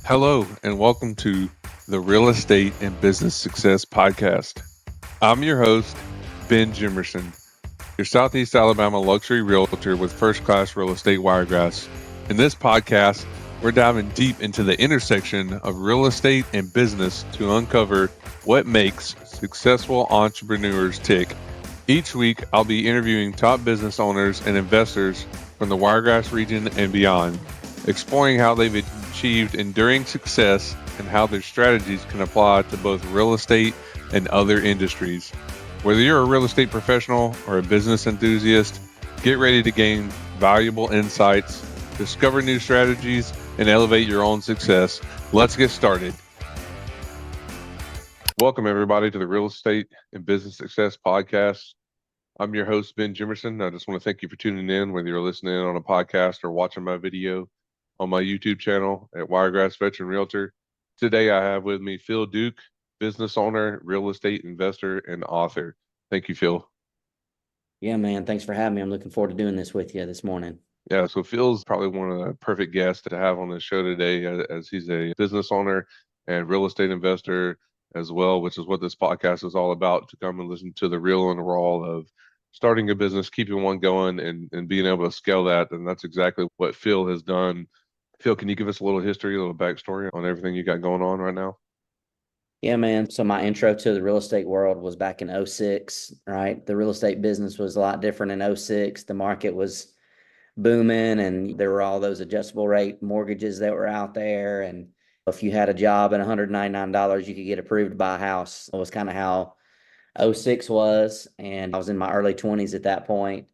Hello, and welcome to the Real Estate and Business Success Podcast. I'm your host, Ben Jimerson, your Southeast Alabama luxury realtor with first class real estate wiregrass. In this podcast, we're diving deep into the intersection of real estate and business to uncover what makes successful entrepreneurs tick. Each week, I'll be interviewing top business owners and investors from the Wiregrass region and beyond, exploring how they've achieved enduring success and how their strategies can apply to both real estate and other industries. Whether you're a real estate professional or a business enthusiast, get ready to gain valuable insights, discover new strategies, and elevate your own success. Let's get started. Welcome, everybody, to the Real Estate and Business Success Podcast. I'm your host, Ben Jimerson. I just want to thank you for tuning in, whether you're listening on a podcast or watching my video on my YouTube channel at Wiregrass Veteran Realtor. Today, I have with me Phil Duke, business owner, real estate investor, and author. Thank you, Phil. Yeah, man. Thanks for having me. I'm looking forward to doing this with you this morning. Yeah, so Phil's probably one of the perfect guests to have on the show today, as he's a business owner and real estate investor as well, which is what this podcast is all about, to come and listen to the real and the raw of starting a business, keeping one going, and being able to scale that. And that's exactly what Phil has done. Phil, can you give us a little history, a little backstory on everything you got going on right now? Yeah, man. So my intro to the real estate world was back in '06, right? The real estate business was a lot different in '06. The market was booming and there were all those adjustable rate mortgages that were out there. And if you had a job at $199, you could get approved to buy a house. It was kind of how '06 was. And I was in my early 20s at that point.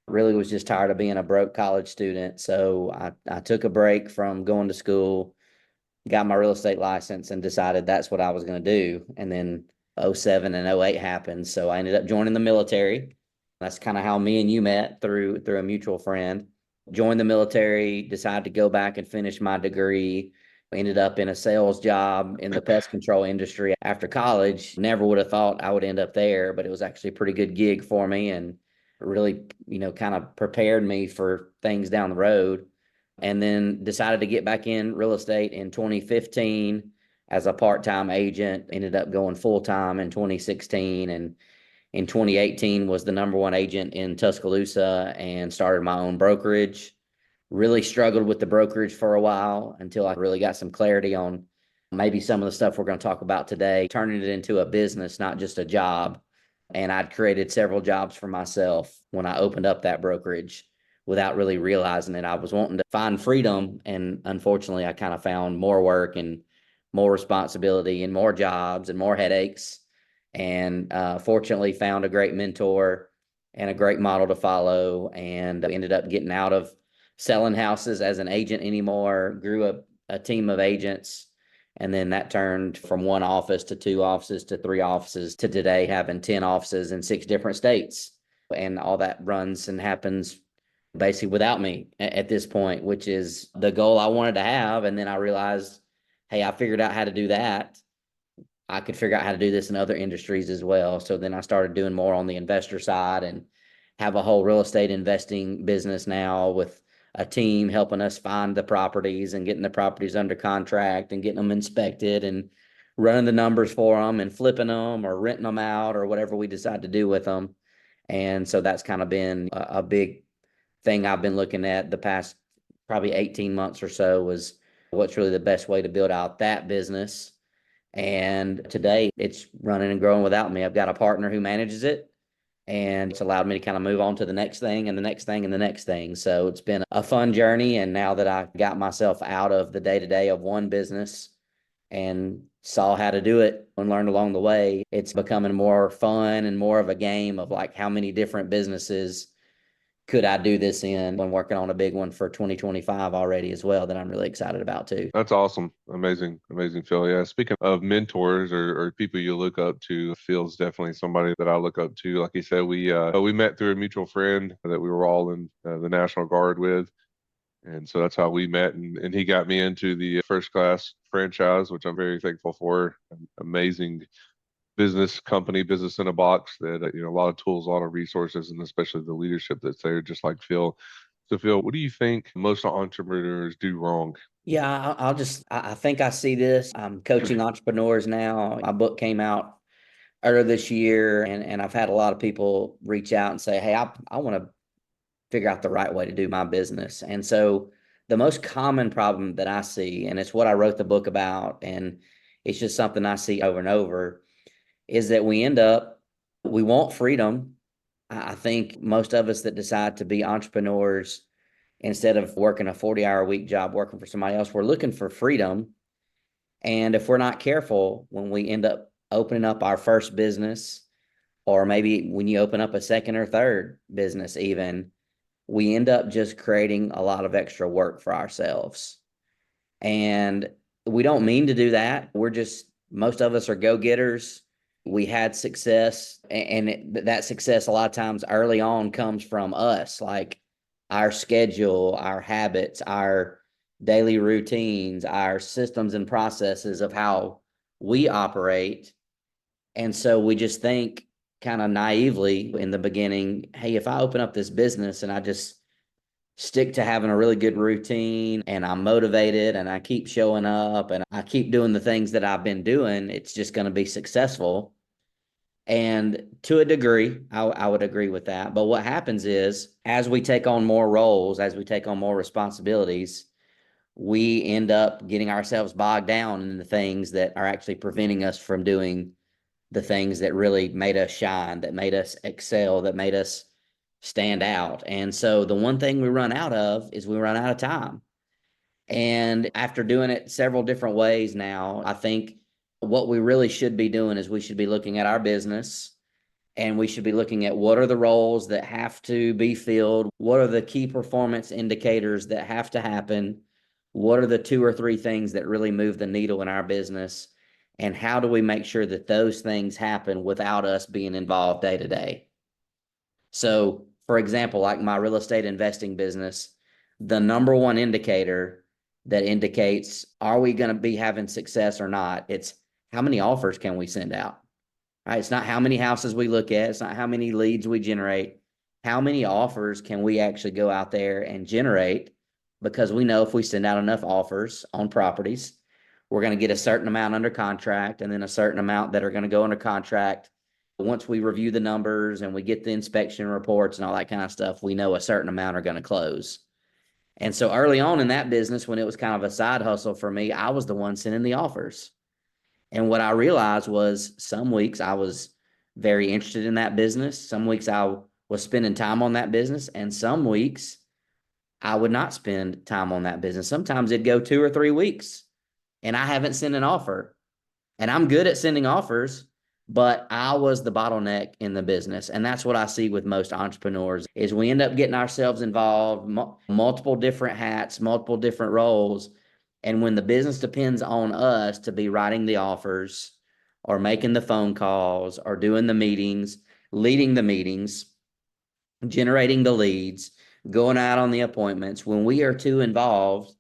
Really was just tired of being a broke college student. So I took a break from going to school, got my real estate license, and decided that's what I was going to do. And then '07 and '08 happened. So I ended up joining the military. That's kind of how me and you met through a mutual friend. Joined the military, decided to go back and finish my degree. Ended up in a sales job in the pest control industry after college. Never would have thought I would end up there, but it was actually a pretty good gig for me and really, kind of prepared me for things down the road. And then decided to get back in real estate in 2015 as a part-time agent. Ended up going full-time in 2016, and in 2018 was the number one agent in Tuscaloosa and started my own brokerage. Really struggled with the brokerage for a while until I really got some clarity on maybe some of the stuff we're going to talk about today, turning it into a business, not just a job. And I'd created several jobs for myself when I opened up that brokerage without really realizing it. I was wanting to find freedom, and unfortunately, I kind of found more work and more responsibility and more jobs and more headaches. And fortunately, found a great mentor and a great model to follow, and ended up getting out of selling houses as an agent anymore. Grew a team of agents, and then that turned from one office to two offices to three offices to today having 10 offices in 6 different states. And all that runs and happens basically without me at this point, which is the goal I wanted to have. And then I realized, hey, I figured out how to do that. I could figure out how to do this in other industries as well. So then I started doing more on the investor side and have a whole real estate investing business now with a team helping us find the properties and getting the properties under contract and getting them inspected and running the numbers for them and flipping them or renting them out or whatever we decide to do with them. And so that's kind of been a big thing I've been looking at the past probably 18 months or so, was what's really the best way to build out that business. And today it's running and growing without me. I've got a partner who manages it, and it's allowed me to kind of move on to the next thing and the next thing and the next thing. So it's been a fun journey. And now that I got myself out of the day-to-day of one business and saw how to do it and learned along the way, it's becoming more fun and more of a game of like, how many different businesses could I do this in, when working on a big one for 2025 already as well, that I'm really excited about too. That's awesome. Amazing, Phil. Yeah. Speaking of mentors or people you look up to, Phil's definitely somebody that I look up to. Like you said, we met through a mutual friend that we were all in the National Guard with. And so that's how we met. And he got me into the first class franchise, which I'm very thankful for. Amazing business company, business in a box that, a lot of tools, a lot of resources, and especially the leadership that's there, just like Phil. So Phil, what do you think most entrepreneurs do wrong? Yeah, I think I see this. I'm coaching entrepreneurs now. My book came out earlier this year, and I've had a lot of people reach out and say, hey, I want to figure out the right way to do my business. And so the most common problem that I see, and it's what I wrote the book about, and it's just something I see over and over, is that we want freedom. I think most of us that decide to be entrepreneurs, instead of working a 40-hour week job, working for somebody else, we're looking for freedom. And if we're not careful, when we end up opening up our first business, or maybe when you open up a second or third business, even, we end up just creating a lot of extra work for ourselves. And we don't mean to do that. Most of us are go getters. We had success, and that success, a lot of times early on, comes from us, like our schedule, our habits, our daily routines, our systems and processes of how we operate. And so we just think kind of naively in the beginning, hey, if I open up this business and I just stick to having a really good routine and I'm motivated and I keep showing up and I keep doing the things that I've been doing, it's just going to be successful. And to a degree, I would agree with that. But what happens is, as we take on more roles, as we take on more responsibilities, we end up getting ourselves bogged down in the things that are actually preventing us from doing the things that really made us shine, that made us excel, that made us stand out. And so the one thing we run out of is we run out of time. And after doing it several different ways now, I think what we really should be doing is we should be looking at our business, and we should be looking at what are the roles that have to be filled, what are the key performance indicators that have to happen, what are the two or three things that really move the needle in our business, and how do we make sure that those things happen without us being involved day to day. So, for example, like my real estate investing business, the number one indicator that indicates are we going to be having success or not, it's how many offers can we send out. Right? It's not how many houses we look at, it's not how many leads we generate. How many offers can we actually go out there and generate? Because we know if we send out enough offers on properties, we're going to get a certain amount under contract, and then a certain amount that are going to go under contract. Once we review the numbers and we get the inspection reports and all that kind of stuff, we know a certain amount are going to close. And so early on in that business, when it was kind of a side hustle for me, I was the one sending the offers. And what I realized was some weeks I was very interested in that business. Some weeks I was spending time on that business. And some weeks I would not spend time on that business. Sometimes it'd go 2 or 3 weeks and I haven't sent an offer. And I'm good at sending offers, but I was the bottleneck in the business. And that's what I see with most entrepreneurs is we end up getting ourselves involved, multiple different hats, multiple different roles. And when the business depends on us to be writing the offers or making the phone calls or doing the meetings, leading the meetings, generating the leads, going out on the appointments, when we are too involved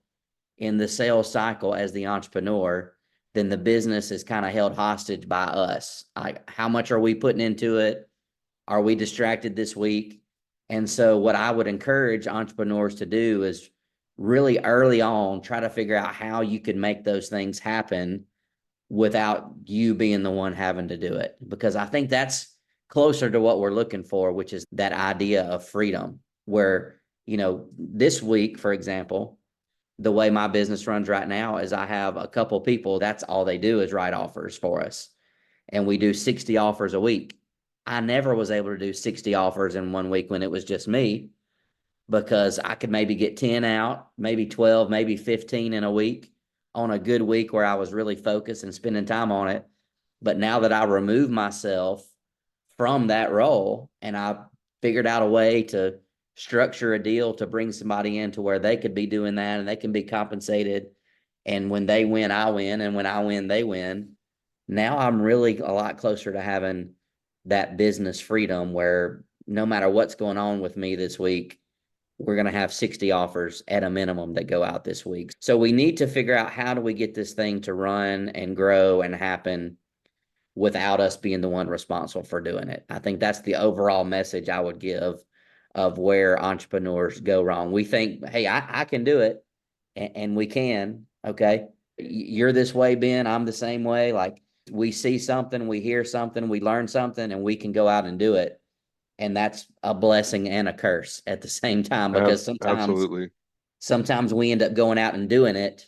in the sales cycle as the entrepreneur, then the business is kind of held hostage by us. Like, how much are we putting into it? Are we distracted this week? And so what I would encourage entrepreneurs to do is really early on, try to figure out how you can make those things happen without you being the one having to do it. Because I think that's closer to what we're looking for, which is that idea of freedom where, this week, for example, the way my business runs right now is I have a couple people, that's all they do is write offers for us. And we do 60 offers a week. I never was able to do 60 offers in one week when it was just me, because I could maybe get 10 out, maybe 12, maybe 15 in a week on a good week where I was really focused and spending time on it. But now that I remove myself from that role and I figured out a way to structure a deal to bring somebody in to where they could be doing that and they can be compensated. And when they win, I win. And when I win, they win. Now I'm really a lot closer to having that business freedom where no matter what's going on with me this week, we're going to have 60 offers at a minimum that go out this week. So we need to figure out how do we get this thing to run and grow and happen without us being the one responsible for doing it. I think that's the overall message I would give of where entrepreneurs go wrong. We think, hey, I can do it. and we can, okay? You're this way, Ben, I'm the same way. Like, we see something, we hear something, we learn something, and we can go out and do it. And that's a blessing and a curse at the same time, because Absolutely. sometimes we end up going out and doing it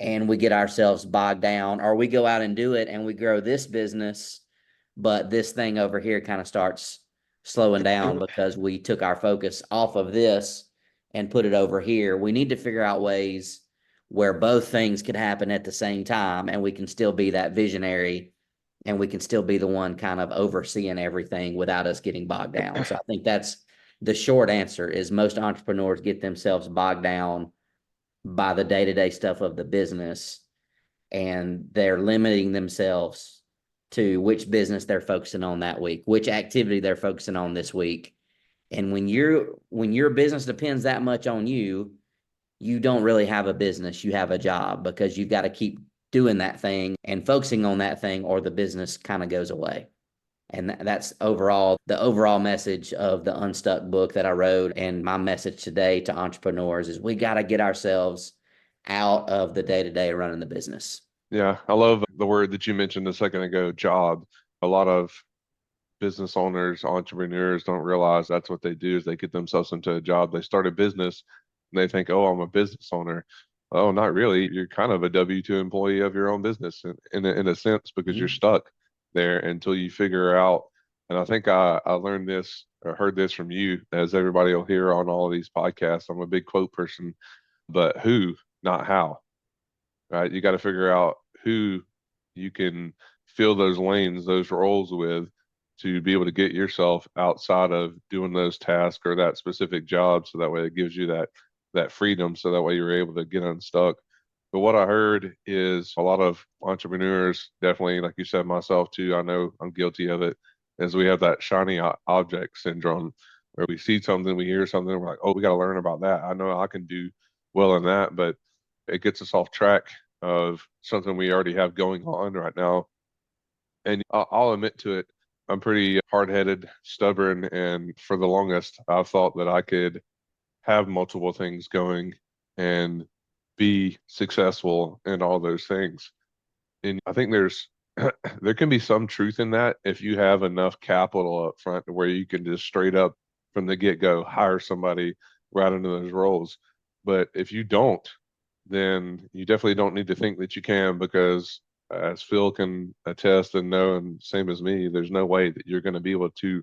and we get ourselves bogged down, or we go out and do it and we grow this business, but this thing over here kind of starts slowing down because we took our focus off of this and put it over here. We need to figure out ways where both things could happen at the same time, and we can still be that visionary, and we can still be the one kind of overseeing everything without us getting bogged down. So I think that's the short answer: is most entrepreneurs get themselves bogged down by the day-to-day stuff of the business, and they're limiting themselves to which business they're focusing on that week, which activity they're focusing on this week. And when your business depends that much on you, you don't really have a business, you have a job, because you've got to keep doing that thing and focusing on that thing, or the business kind of goes away. And that's overall the overall message of the Unstuck book that I wrote. And my message today to entrepreneurs is we got to get ourselves out of the day to day running the business. Yeah, I love the word that you mentioned a second ago, job. A lot of business owners, entrepreneurs don't realize that's what they do is they get themselves into a job. They start a business and they think, oh, I'm a business owner. Oh, not really. You're kind of a W-2 employee of your own business in a sense, because you're Mhm. stuck there until you figure out. And I think I learned this or heard this from you, as everybody will hear on all of these podcasts. I'm a big quote person, but who, not how, right? You got to figure out who you can fill those lanes, those roles with, to be able to get yourself outside of doing those tasks or that specific job. So that way it gives you that freedom. So that way you're able to get unstuck. But what I heard is a lot of entrepreneurs, definitely, like you said, myself too, I know I'm guilty of it, is we have that shiny object syndrome where we see something, we hear something, we're like, oh, we got to learn about that. I know I can do well in that, but it gets us off track of something we already have going on right now. And I'll admit to it, I'm pretty hard-headed, stubborn, and for the longest, I've thought that I could have multiple things going and be successful in all those things. And I think there can be some truth in that if you have enough capital up front where you can just straight up from the get-go hire somebody right into those roles. But if you don't, then you definitely don't need to think that you can, because as Phil can attest and know, and same as me, there's no way that you're going to be able to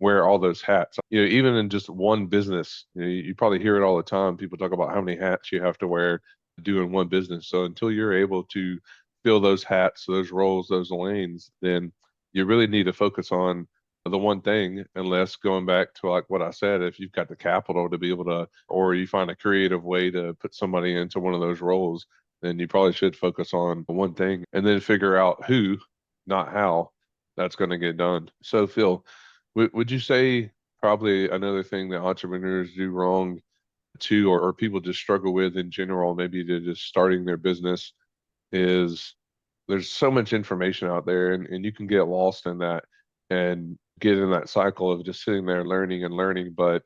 wear all those hats. You know, even in just one business, you probably hear it all the time. People talk about how many hats you have to wear doing one business. So until you're able to fill those hats, those roles, those lanes, then you really need to focus on the one thing, unless going back to like what I said, if you've got the capital to be able to, or you find a creative way to put somebody into one of those roles, then you probably should focus on one thing and then figure out who, not how, that's going to get done. So, Phil, would you say probably another thing that entrepreneurs do wrong too, or people just struggle with in general, maybe to just starting their business, is there's so much information out there, and you can get lost in that and get in that cycle of just sitting there learning and learning. But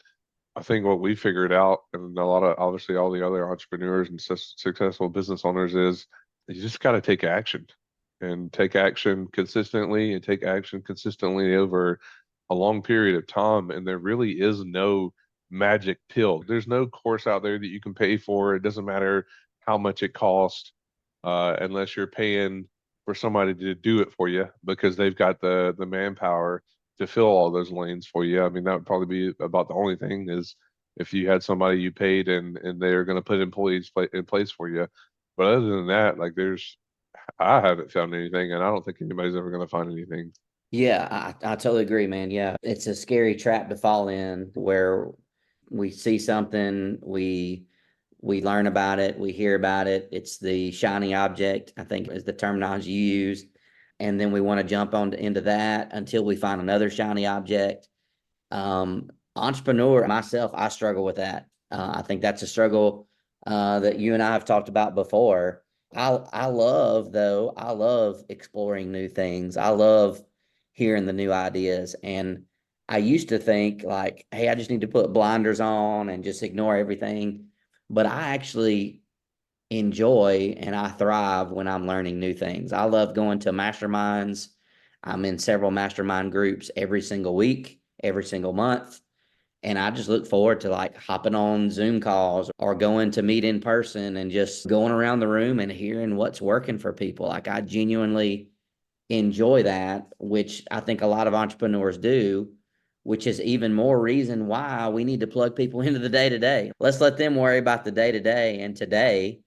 I think what we figured out, and a lot of obviously all the other entrepreneurs and successful business owners, is you just got to take action and take action consistently and take action consistently over a long period of time. And there really is no magic pill. There's no course out there that you can pay for. It doesn't matter how much it costs, unless you're paying for somebody to do it for you because they've got the manpower to fill all those lanes for you. I mean, that would probably be about the only thing, is if you had somebody you paid and they're going to put employees in place for you. But other than that, like I haven't found anything, and I don't think anybody's ever going to find anything. Yeah, I totally agree, man. Yeah, it's a scary trap to fall in, where we see something, we learn about it, we hear about it. It's the shiny object, I think is the terminology you used. And then we want to jump on into that until we find another shiny object. Entrepreneur myself, I struggle with that. I think that's a struggle that you and I have talked about before. I love, though, I love exploring new things. I love hearing the new ideas. And I used to think like, hey, I just need to put blinders on and just ignore everything. But I actually enjoy and I thrive when I'm learning new things. I love going to masterminds. I'm in several mastermind groups every single week, every single month. And I just look forward to like hopping on Zoom calls or going to meet in person and just going around the room and hearing what's working for people. Like I genuinely enjoy that, which I think a lot of entrepreneurs do, which is even more reason why we need to plug people into the day to day. Let's let them worry about the day to day and today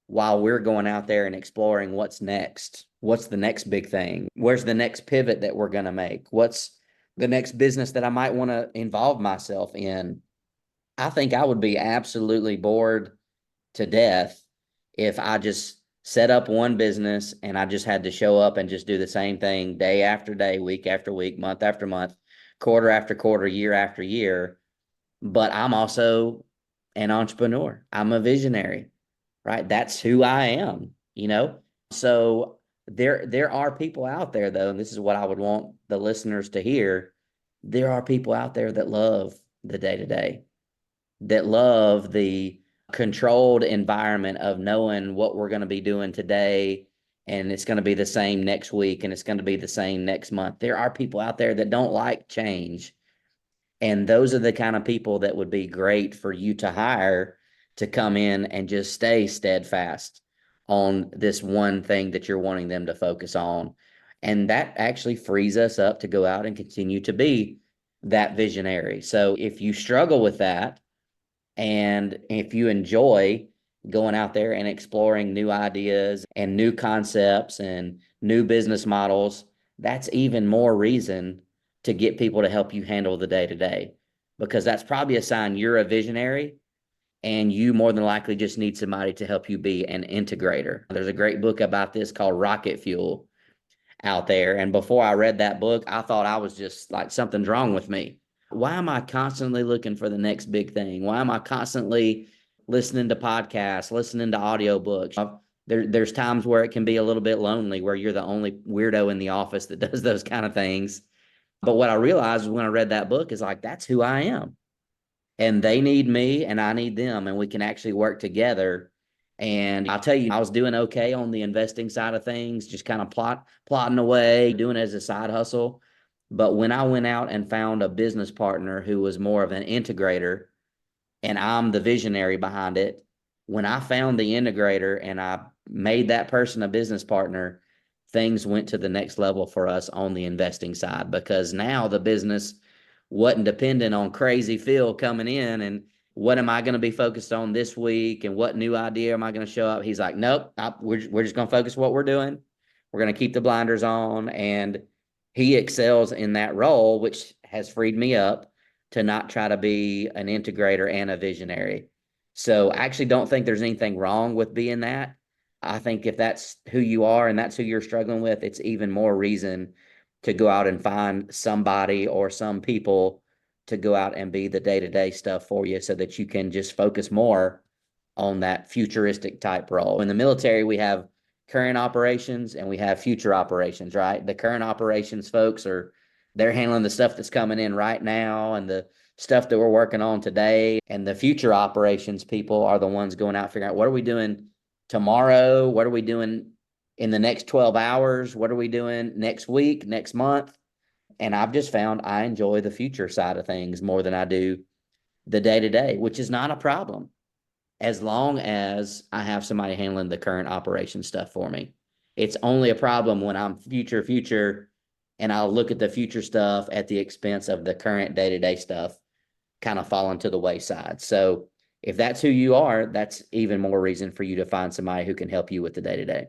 while we're going out there and exploring what's next. What's the next big thing? Where's the next pivot that we're going to make? What's the next business that I might want to involve myself in? I think I would be absolutely bored to death if I just set up one business and I just had to show up and just do the same thing day after day, week after week, month after month, quarter after quarter, year after year. But I'm also an entrepreneur. I'm a visionary, right? That's who I am, you know? So there are people out there though, and this is what I would want the listeners to hear. There are people out there that love the day to day, that love the controlled environment of knowing what we're going to be doing today and it's going to be the same next week and it's going to be the same next month. There are people out there that don't like change. And those are the kind of people that would be great for you to hire to come in and just stay steadfast on this one thing that you're wanting them to focus on. And that actually frees us up to go out and continue to be that visionary. So if you struggle with that, and if you enjoy going out there and exploring new ideas and new concepts and new business models, that's even more reason to get people to help you handle the day to day, because that's probably a sign you're a visionary and you more than likely just need somebody to help you be an integrator. There's a great book about this called Rocket Fuel out there. And before I read that book, I thought I was just like something's wrong with me. Why am I constantly looking for the next big thing? Why am I constantly listening to podcasts, listening to audiobooks? There's times where it can be a little bit lonely, where you're the only weirdo in the office that does those kind of things. But what I realized when I read that book is like, that's who I am, and they need me and I need them, and we can actually work together. And I'll tell you, I was doing okay on the investing side of things, just kind of plotting away, doing it as a side hustle. But when I went out and found a business partner who was more of an integrator, and I'm the visionary behind it, when I found the integrator and I made that person a business partner, things went to the next level for us on the investing side, because now the business wasn't dependent on crazy Phil coming in and what am I going to be focused on this week and what new idea am I going to show up. He's like, nope, we're just going to focus what we're doing. We're going to keep the blinders on. And he excels in that role, which has freed me up to not try to be an integrator and a visionary. So I actually don't think there's anything wrong with being that. I think if that's who you are and that's who you're struggling with, it's even more reason to go out and find somebody or some people to go out and be the day-to-day stuff for you so that you can just focus more on that futuristic type role. In the military, we have current operations and we have future operations, right? The current operations folks they're handling the stuff that's coming in right now and the stuff that we're working on today. And the future operations people are the ones going out figuring out what are we doing tomorrow? What are we doing in the next 12 hours? What are we doing next week, next month? And I've just found I enjoy the future side of things more than I do the day to day, which is not a problem as long as I have somebody handling the current operation stuff for me. It's only a problem when I'm future, and I'll look at the future stuff at the expense of the current day to day stuff kind of falling to the wayside. So if that's who you are, that's even more reason for you to find somebody who can help you with the day to day.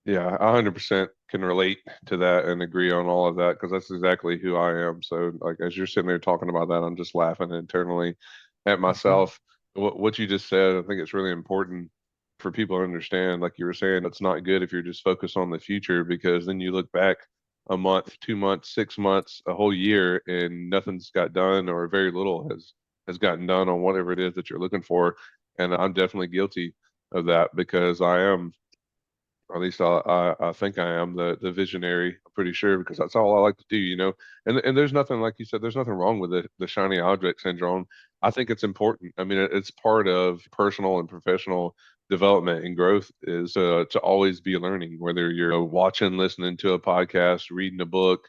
Yeah, 100% can relate to that and agree on all of that because that's exactly who I am. So, like, as you're sitting there talking about that, I'm just laughing internally at myself. What you just said, I think it's really important for people to understand. Like you were saying, it's not good if you're just focused on the future because then you look back a month, 2 months, 6 months, a whole year, and nothing's got done or very little has gotten done on whatever it is that you're looking for. And I'm definitely guilty of that because I am, or at least I think I am the visionary. I'm pretty sure because that's all I like to do, you know. And there's nothing like you said. There's nothing wrong with the shiny object syndrome. I think it's important. I mean, it's part of personal and professional development and growth is to always be learning, whether you're watching, listening to a podcast, reading a book,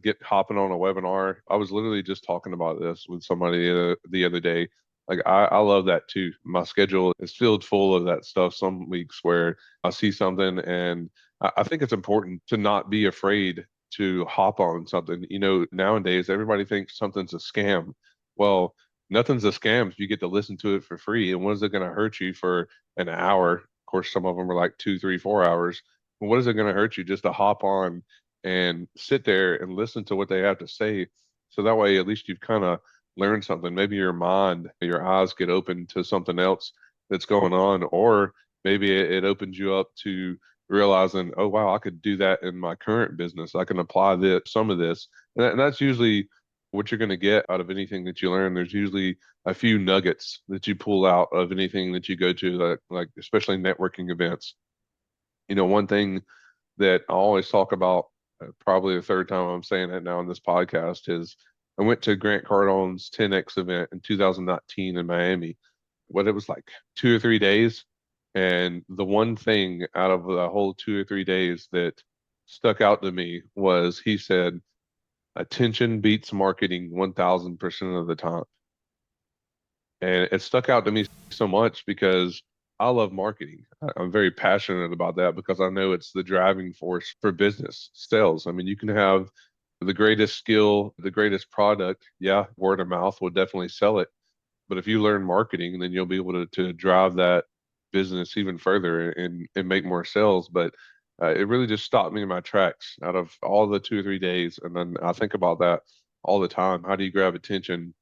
get hopping on a webinar. I was literally just talking about this with somebody the other day. Like I love that too. My schedule is filled full of that stuff. Some weeks where I see something, and I think it's important to not be afraid to hop on something. Nowadays everybody thinks something's a scam. Well, nothing's a scam if you get to listen to it for free. And what is it going to hurt you for an hour? Of course, some of them are like 2, 3, 4 hours. What is it going to hurt you just to hop on and sit there and listen to what they have to say? So that way, at least you've kind of learned something. Maybe your mind, your eyes get open to something else that's going on, or maybe it opens you up to realizing, oh, wow, I could do that in my current business. I can apply some of this. And that's usually what you're going to get out of anything that you learn. There's usually a few nuggets that you pull out of anything that you go to, like especially networking events. One thing that I always talk about, probably the third time I'm saying it now in this podcast, is I went to Grant Cardone's 10X event in 2019 in Miami. What it was like 2 or 3 days. And the one thing out of the whole 2 or 3 days that stuck out to me was he said, attention beats marketing 1000% of the time. And it stuck out to me so much because I love marketing. I'm very passionate about that because I know it's the driving force for business sales. I mean, you can have the greatest skill, the greatest product. Yeah, word of mouth will definitely sell it. But if you learn marketing, then you'll be able to drive that business even further and make more sales. But it really just stopped me in my tracks out of all the 2 or 3 days. And then I think about that all the time. How do you grab attention?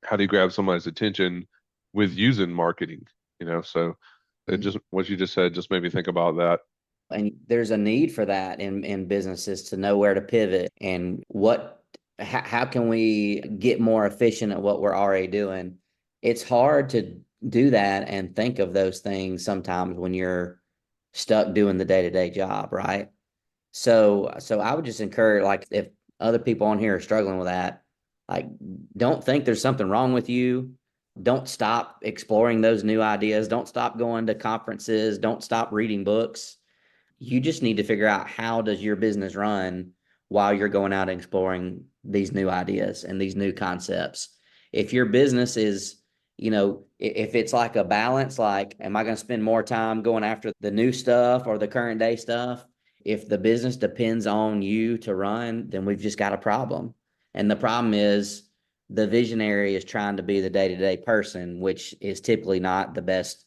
How do you grab somebody's attention with using marketing? So it just, what you just said just made me think about that. And there's a need for that in businesses to know where to pivot and how can we get more efficient at what we're already doing. It's hard to do that and think of those things sometimes when you're stuck doing the day-to-day job, right? So I would just encourage, like, if other people on here are struggling with that, like, don't think there's something wrong with you. Don't stop exploring those new ideas. Don't stop going to conferences. Don't stop reading books. You just need to figure out, how does your business run while you're going out and exploring these new ideas and these new concepts. If your business is, if it's like a balance, like, am I going to spend more time going after the new stuff or the current day stuff? If the business depends on you to run, then we've just got a problem. And the problem is the visionary is trying to be the day-to-day person, which is typically not the best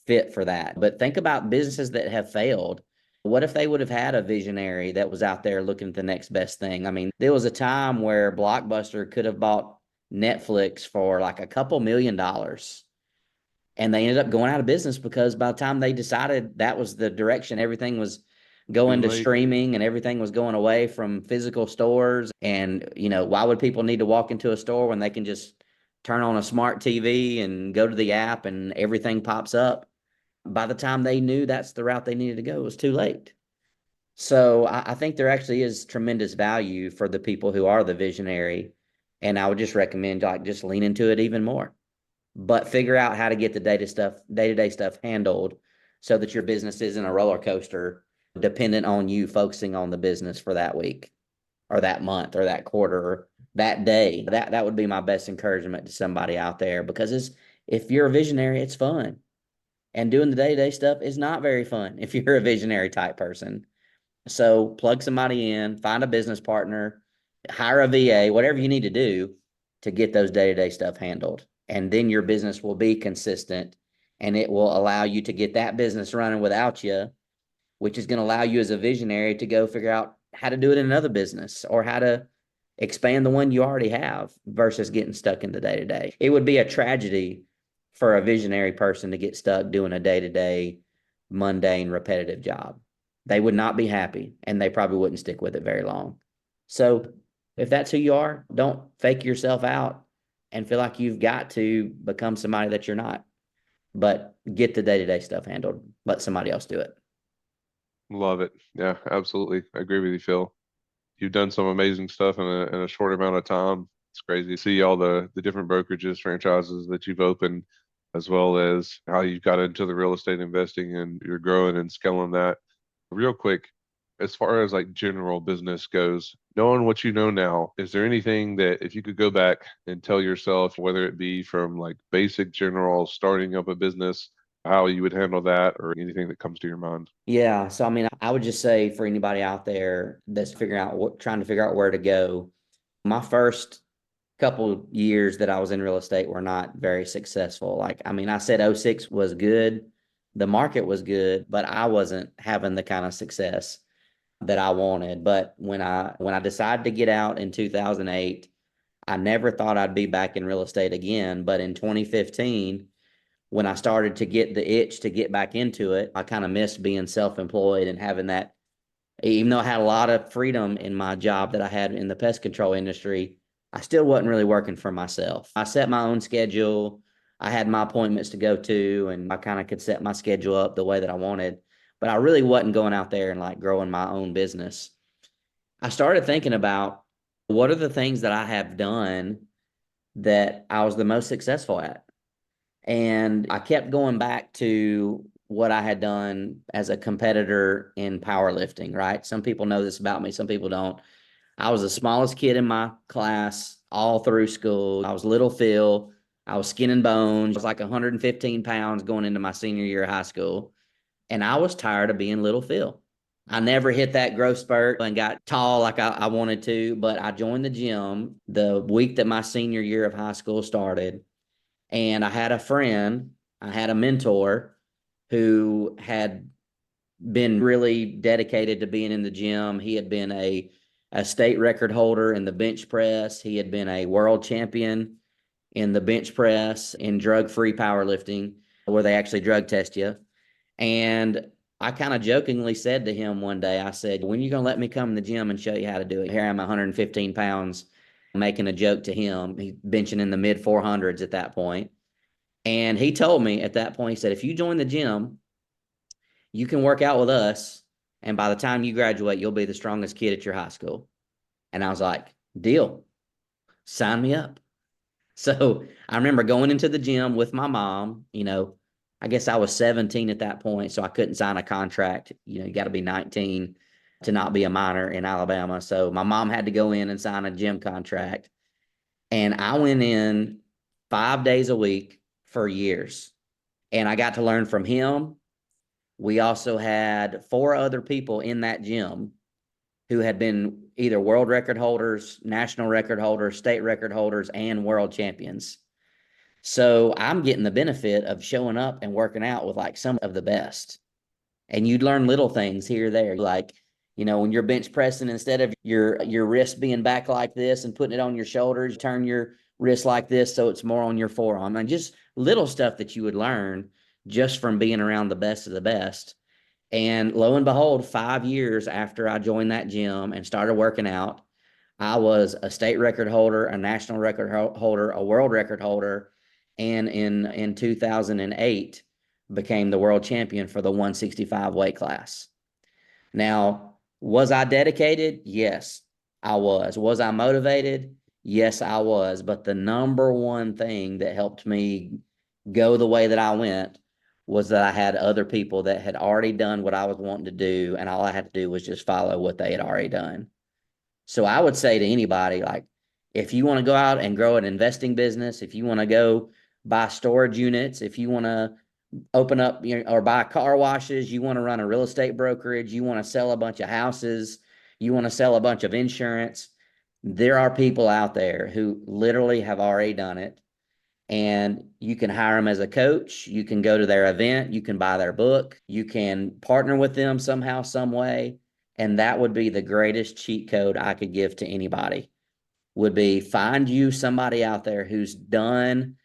fit for that. But think about businesses that have failed. What if they would have had a visionary that was out there looking at the next best thing? I mean, there was a time where Blockbuster could have bought Netflix for like a couple $1 million. And they ended up going out of business because by the time they decided that was the direction, everything was Too going to late. streaming and everything was going away from physical stores. And, why would people need to walk into a store when they can just turn on a smart TV and go to the app and everything pops up? By the time they knew that's the route they needed to go, it was too late. So I think there actually is tremendous value for the people who are the visionary. And I would just recommend, like, just lean into it even more, but figure out how to get the day-to-day stuff handled so that your business isn't a roller coaster dependent on you focusing on the business for that week or that month or that quarter or that day. That would be my best encouragement to somebody out there, because if you're a visionary, it's fun. And doing the day-to-day stuff is not very fun if you're a visionary type person. So plug somebody in, find a business partner, hire a VA, whatever you need to do to get those day-to-day stuff handled. And then your business will be consistent, and it will allow you to get that business running without you, which is going to allow you as a visionary to go figure out how to do it in another business or how to expand the one you already have versus getting stuck in the day-to-day. It would be a tragedy for a visionary person to get stuck doing a day-to-day, mundane, repetitive job. They would not be happy, and they probably wouldn't stick with it very long. So if that's who you are, don't fake yourself out and feel like you've got to become somebody that you're not, but get the day-to-day stuff handled. Let somebody else do it. Love it. Yeah, absolutely. I agree with you, Phil. You've done some amazing stuff in a short amount of time. It's crazy to see all the different brokerages, franchises that you've opened. as well as how you got into the real estate investing and you're growing and scaling that. Real quick, as far as like general business goes, knowing what you know now, is there anything that if you could go back and tell yourself, whether it be from like basic general starting up a business, how you would handle that or anything that comes to your mind? Yeah. So, I mean, I would just say for anybody out there that's figuring out what, trying to figure out where to go, my first couple years that I was in real estate were not very successful. Like, I mean, I said '06 was good. The market was good, but I wasn't having the kind of success that I wanted. But when I decided to get out in 2008, I never thought I'd be back in real estate again. But in 2015, when I started to get the itch to get back into it, I kind of missed being self-employed and having that. Even though I had a lot of freedom in my job that I had in the pest control industry, I still wasn't really working for myself. I set my own schedule. I had my appointments to go to, and I kind of could set my schedule up the way that I wanted. But I really wasn't going out there and like growing my own business. I started thinking about what are the things that I have done that I was the most successful at. And I kept going back to what I had done as a competitor in powerlifting, right? Some people know this about me, some people don't. I was the smallest kid in my class all through school. I was little Phil. I was skin and bones. I was like 115 pounds going into my senior year of high school. And I was tired of being little Phil. I never hit that growth spurt and got tall like I wanted to, but I joined the gym the week that my senior year of high school started. And I had a friend, I had a mentor who had been really dedicated to being in the gym. He had been a state record holder in the bench press. He had been a world champion in the bench press in drug-free powerlifting, where they actually drug test you. And I kind of jokingly said to him one day, I said, when are you going to let me come in the gym and show you how to do it? Here I'm 115 pounds, making a joke to him. He's benching in the mid 400s at that point. And he told me at that point, he said, if you join the gym, you can work out with us. And by the time you graduate, you'll be the strongest kid at your high school. And I was like, deal, sign me up. So I remember going into the gym with my mom. I guess I was 17 at that point, so I couldn't sign a contract. You got to be 19 to not be a minor in Alabama. So my mom had to go in and sign a gym contract. And I went in 5 days a week for years. And I got to learn from him. We also had 4 other people in that gym who had been either world record holders, national record holders, state record holders, and world champions. So I'm getting the benefit of showing up and working out with like some of the best. And you'd learn little things here or there, like, when you're bench pressing, instead of your wrist being back like this and putting it on your shoulders, turn your wrist like this so it's more on your forearm. And just little stuff that you would learn just from being around the best of the best. And lo and behold, 5 years after I joined that gym and started working out, I was a state record holder, a national record holder, a world record holder, and in 2008 became the world champion for the 165 weight class. Now, was I dedicated? Yes, I was. Was I motivated? Yes, I was. But the number one thing that helped me go the way that I went was that I had other people that had already done what I was wanting to do, and all I had to do was just follow what they had already done. So I would say to anybody, like, if you want to go out and grow an investing business, if you want to go buy storage units, if you want to open up or buy car washes, you want to run a real estate brokerage, you want to sell a bunch of houses, you want to sell a bunch of insurance, there are people out there who literally have already done it. And you can hire them as a coach. You can go to their event. You can buy their book. You can partner with them somehow, some way. And that would be the greatest cheat code I could give to anybody, would be find you somebody out there who's done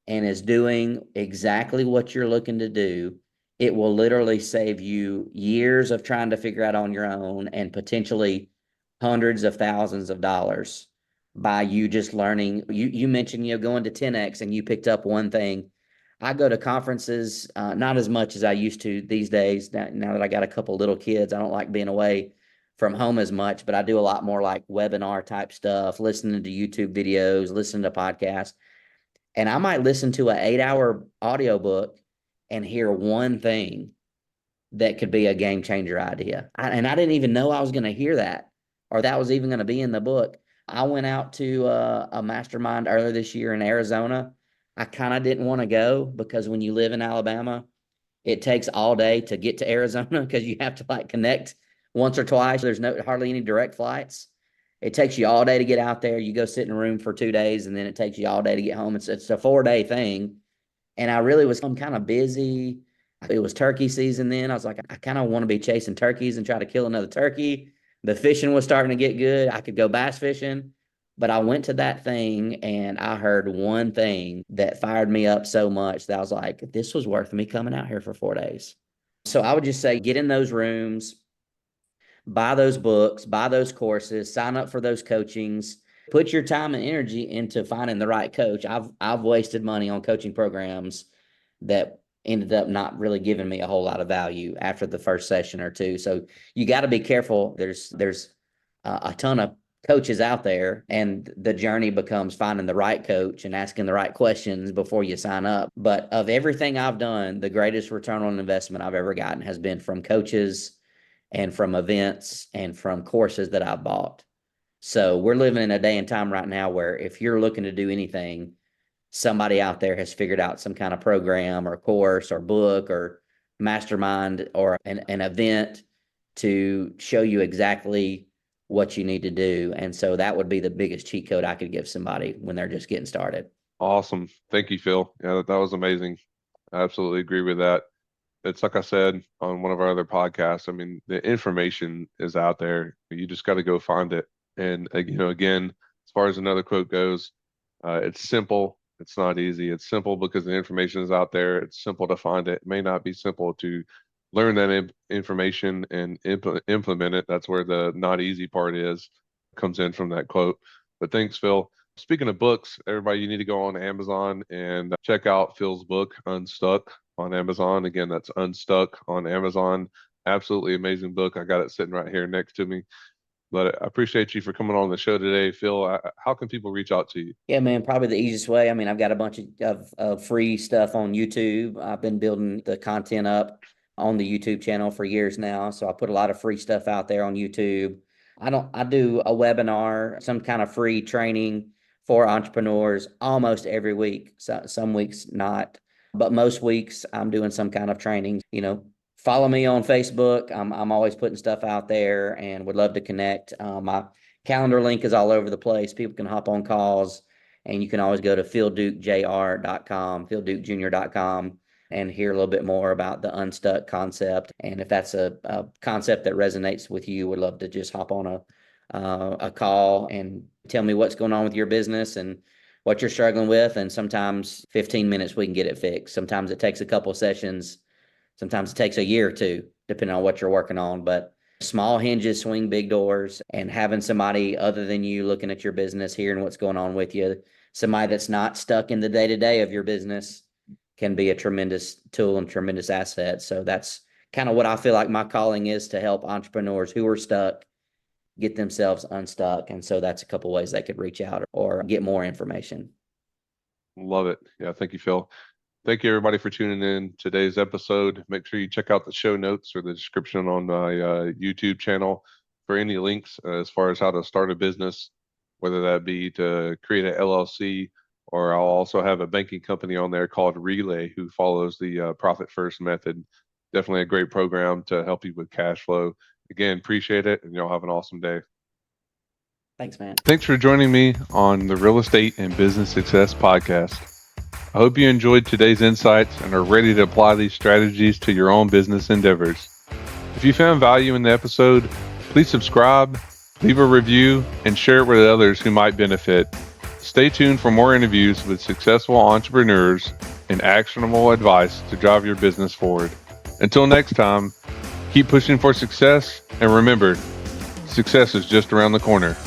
and is doing exactly what you're looking to do. It will literally save you years of trying to figure out on your own and potentially hundreds of thousands of dollars by you just learning. You mentioned, going to 10X and you picked up one thing. I go to conferences, not as much as I used to these days. Now that I got a couple little kids, I don't like being away from home as much, but I do a lot more like webinar type stuff, listening to YouTube videos, listening to podcasts. And I might listen to an 8-hour audiobook and hear one thing that could be a game changer idea. And I didn't even know I was going to hear that, or that was even going to be in the book. I went out to a mastermind earlier this year in Arizona. I kind of didn't want to go because when you live in Alabama, it takes all day to get to Arizona because you have to like connect once or twice. There's hardly any direct flights. It takes you all day to get out there. You go sit in a room for 2 days, and then it takes you all day to get home. It's a 4-day thing. And I'm kind of busy. It was turkey season then. I was like, I kind of want to be chasing turkeys and try to kill another turkey. The fishing was starting to get good. I could go bass fishing. But I went to that thing and I heard one thing that fired me up so much that I was like, this was worth me coming out here for 4 days. So I would just say get in those rooms, buy those books, buy those courses, sign up for those coachings, put your time and energy into finding the right coach. I've wasted money on coaching programs that ended up not really giving me a whole lot of value after the first session or two. So you got to be careful. There's a ton of coaches out there, and the journey becomes finding the right coach and asking the right questions before you sign up. But of everything I've done, the greatest return on investment I've ever gotten has been from coaches and from events and from courses that I've bought. So we're living in a day and time right now where if you're looking to do anything, somebody out there has figured out some kind of program or course or book or mastermind or an event to show you exactly what you need to do. And so that would be the biggest cheat code I could give somebody when they're just getting started. Awesome. Thank you, Phil. Yeah, that was amazing. I absolutely agree with that. It's like I said on one of our other podcasts. I mean, the information is out there. You just got to go find it. And again, as far as another quote goes, it's simple. It's not easy. It's simple because the information is out there. It's simple to find it. It may not be simple to learn that information and implement it. That's where the not easy part comes in from that quote. But thanks, Phil. Speaking of books, everybody, you need to go on Amazon and check out Phil's book, Unstuck, on Amazon. Again, that's Unstuck on Amazon. Absolutely amazing book. I got it sitting right here next to me. But I appreciate you for coming on the show today, Phil. How can people reach out to you? Yeah, man, probably the easiest way. I mean, I've got a bunch of free stuff on YouTube. I've been building the content up on the YouTube channel for years now. So I put a lot of free stuff out there on YouTube. I do a webinar, some kind of free training for entrepreneurs almost every week. So some weeks not, but most weeks I'm doing some kind of training. Follow me on Facebook. I'm always putting stuff out there and would love to connect. My calendar link is all over the place. People can hop on calls, and you can always go to phildukejr.com, phildukejr.com, and hear a little bit more about the Unstuck concept. And if that's a concept that resonates with you, would love to just hop on a call and tell me what's going on with your business and what you're struggling with. And sometimes 15 minutes, we can get it fixed. Sometimes it takes a couple of sessions. Sometimes it takes a year or two, depending on what you're working on. But small hinges swing big doors, and having somebody other than you looking at your business, hearing what's going on with you, somebody that's not stuck in the day-to-day of your business, can be a tremendous tool and tremendous asset. So that's kind of what I feel like my calling is, to help entrepreneurs who are stuck get themselves unstuck. And so that's a couple ways they could reach out or get more information. Love it. Yeah, thank you, Phil. Thank you, everybody, for tuning in today's episode. Make sure you check out the show notes or the description on my YouTube channel for any links as far as how to start a business, whether that be to create an LLC, or I'll also have a banking company on there called Relay, who follows the profit first method. Definitely a great program to help you with cash flow. Again, appreciate it, and y'all have an awesome day. Thanks, man. Thanks for joining me on the Real Estate and Business Success Podcast. I hope you enjoyed today's insights and are ready to apply these strategies to your own business endeavors. If you found value in the episode, please subscribe, leave a review, and share it with others who might benefit. Stay tuned for more interviews with successful entrepreneurs and actionable advice to drive your business forward. Until next time, keep pushing for success, and remember, success is just around the corner.